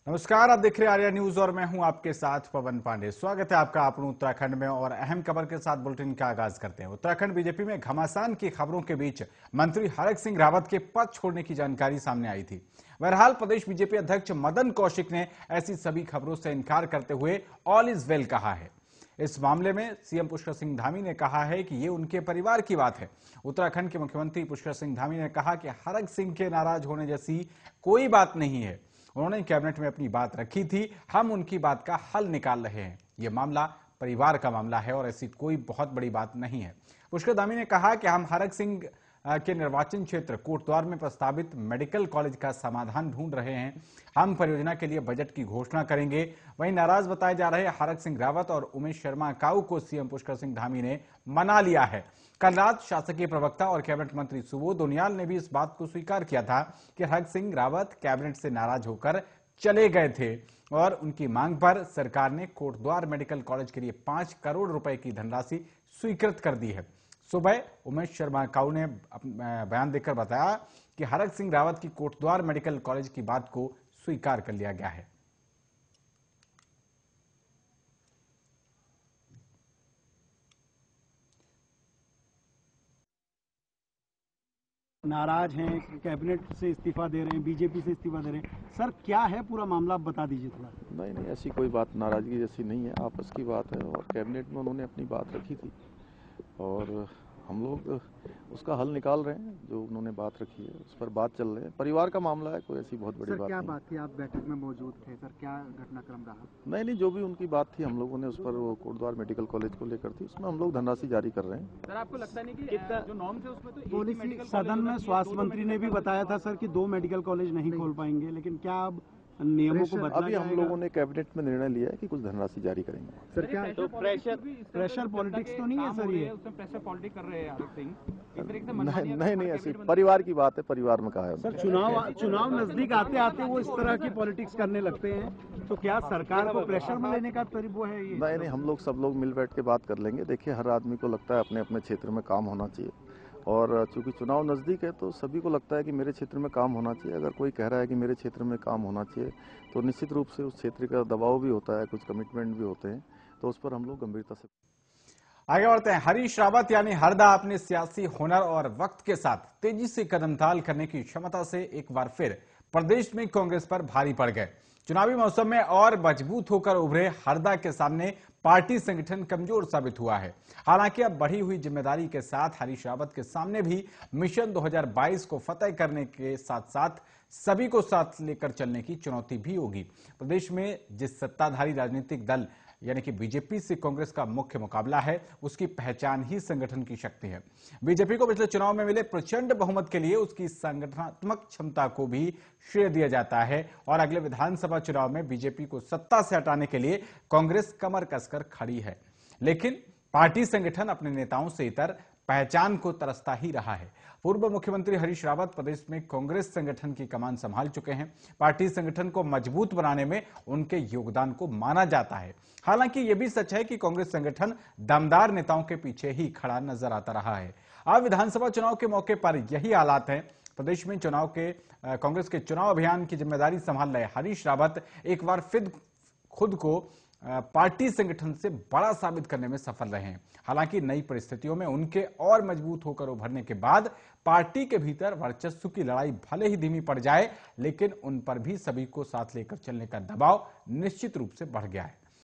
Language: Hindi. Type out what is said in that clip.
नमस्कार, आप देख रहे हैं आर्या न्यूज और मैं हूं आपके साथ पवन पांडे। स्वागत है आपका अपने उत्तराखंड में और अहम खबर के साथ बुलेटिन का आगाज करते हैं। उत्तराखंड बीजेपी में घमासान की खबरों के बीच मंत्री हरक सिंह रावत के पद छोड़ने की जानकारी सामने आई थी। बहरहाल प्रदेश बीजेपी अध्यक्ष मदन कौशिक ने ऐसी सभी खबरों से इनकार करते हुए ऑल इज वेल कहा है। इस मामले में सीएम पुष्कर सिंह धामी ने कहा है कि ये उनके परिवार की बात है। उत्तराखंड के मुख्यमंत्री पुष्कर सिंह धामी ने कहा कि हरक सिंह के नाराज होने जैसी कोई बात नहीं है। उन्होंने कैबिनेट में अपनी बात रखी थी, हम उनकी बात का हल निकाल रहे हैं। यह मामला परिवार का मामला है और ऐसी कोई बहुत बड़ी बात नहीं है। पुष्कर धामी ने कहा कि हम हरक सिंह के निर्वाचन क्षेत्र कोटद्वार में प्रस्तावित मेडिकल कॉलेज का समाधान ढूंढ रहे हैं। हम परियोजना के लिए बजट की घोषणा करेंगे। वहीं नाराज बताए जा रहे हरक सिंह रावत और उमेश शर्मा काऊ को सीएम पुष्कर सिंह धामी ने मना लिया है। कल रात शासकीय प्रवक्ता और कैबिनेट मंत्री सुबोध उनियाल ने भी इस बात को स्वीकार किया था कि हरक सिंह रावत कैबिनेट से नाराज होकर चले गए थे और उनकी मांग पर सरकार ने कोटद्वार मेडिकल कॉलेज के लिए 5 करोड़ रुपए की धनराशि स्वीकृत कर दी है। सुबह उमेश शर्मा काऊ ने बयान देकर बताया कि हरक सिंह रावत की कोटद्वार मेडिकल कॉलेज की बात को स्वीकार कर लिया गया है। नाराज हैं, कैबिनेट से इस्तीफा दे रहे हैं, बीजेपी से इस्तीफा दे रहे हैं। सर क्या है पूरा मामला, आप बता दीजिए थोड़ा। नहीं, ऐसी कोई बात नाराजगी जैसी नहीं है, आपस की बात है और कैबिनेट में उन्होंने अपनी बात रखी थी और हम लोग उसका हल निकाल रहे हैं। जो उन्होंने बात रखी है उस पर बात चल रही है। परिवार का मामला है, कोई ऐसी बहुत बड़ी बात नहीं। क्या बात थी, आप बैठक में मौजूद थे सर, क्या घटनाक्रम रहा? नहीं, जो भी उनकी बात थी हम लोगों ने उस पर, वो कोटद्वार मेडिकल कॉलेज को लेकर थी, उसमें हम लोग धनराशि जारी कर रहे हैं। सर आपको लगता नहीं कि जो नॉर्म थे उसमें तो पॉलिसी सदन में स्वास्थ्य मंत्री ने भी बताया था सर कि 2 मेडिकल कॉलेज नहीं खोल पाएंगे, लेकिन क्या अब नियमों को बदला अभी हम लोगों ने कैबिनेट में निर्णय लिया है कि कुछ धनराशि जारी करेंगे। सर क्या तो प्रेशर पॉलिटिक्स तो नहीं है सर? ये उसमें प्रेशर पॉलिटिक्स कर रहे हैं हरक सिंह। नहीं, ऐसी परिवार की बात है, परिवार में कहा है सर। चुनाव नजदीक आते आते वो इस तरह की पॉलिटिक्स करने लगते हैं, तो क्या सरकार को प्रेशर में लेने का वो है ये? नहीं, हम लोग सब लोग मिल बैठ के बात कर लेंगे। देखिए, हर आदमी को लगता है अपने अपने क्षेत्र में काम होना चाहिए और चूंकि चुनाव नज़दीक है तो सभी को लगता है कि मेरे क्षेत्र में काम होना चाहिए। अगर कोई कह रहा है कि मेरे क्षेत्र में काम होना चाहिए तो निश्चित रूप से उस क्षेत्र का दबाव भी होता है, कुछ कमिटमेंट भी होते हैं, तो उस पर हम लोग गंभीरता से आगे बढ़ते हैं। हरीश रावत यानी हरदा अपने सियासी हुनर और वक्त के साथ तेजी से कदमताल करने की क्षमता से एक बार फिर प्रदेश में कांग्रेस पर भारी पड़ गए। चुनावी मौसम में और मजबूत होकर उभरे हरदा के सामने पार्टी संगठन कमजोर साबित हुआ है। हालांकि अब बढ़ी हुई जिम्मेदारी के साथ हरीश रावत के सामने भी मिशन 2022 को फतेह करने के साथ साथ सभी को साथ लेकर चलने की चुनौती भी होगी। प्रदेश में जिस सत्ताधारी राजनीतिक दल यानी कि बीजेपी से कांग्रेस का मुख्य मुकाबला है, उसकी पहचान ही संगठन की शक्ति है। बीजेपी को पिछले चुनाव में मिले प्रचंड बहुमत के लिए उसकी संगठनात्मक क्षमता को भी श्रेय दिया जाता है और अगले विधानसभा चुनाव में बीजेपी को सत्ता से हटाने के लिए कांग्रेस कमर कसकर खड़ी है। लेकिन पार्टी संगठन अपने नेताओं से इतर पहचान को तरसता ही रहा है। पूर्व मुख्यमंत्री हरीश रावत प्रदेश में कांग्रेस संगठन की कमान संभाल चुके हैं। पार्टी संगठन को मजबूत बनाने में उनके योगदान को माना जाता है। हालांकि यह भी सच है कि कांग्रेस संगठन दमदार नेताओं के पीछे ही खड़ा नजर आता रहा है। अब विधानसभा चुनाव के मौके पर यही हालात है। प्रदेश में कांग्रेस के चुनाव अभियान की जिम्मेदारी संभाल रहे हरीश रावत एक बार फिर खुद को पार्टी संगठन से बड़ा साबित करने में सफल रहे हैं। हालांकि नई परिस्थितियों में उनके और मजबूत होकर उभरने के बाद पार्टी के भीतर वर्चस्व की लड़ाई भले ही धीमी पड़ जाए, लेकिन उन पर भी सभी को साथ लेकर चलने का दबाव निश्चित रूप से बढ़ गया है।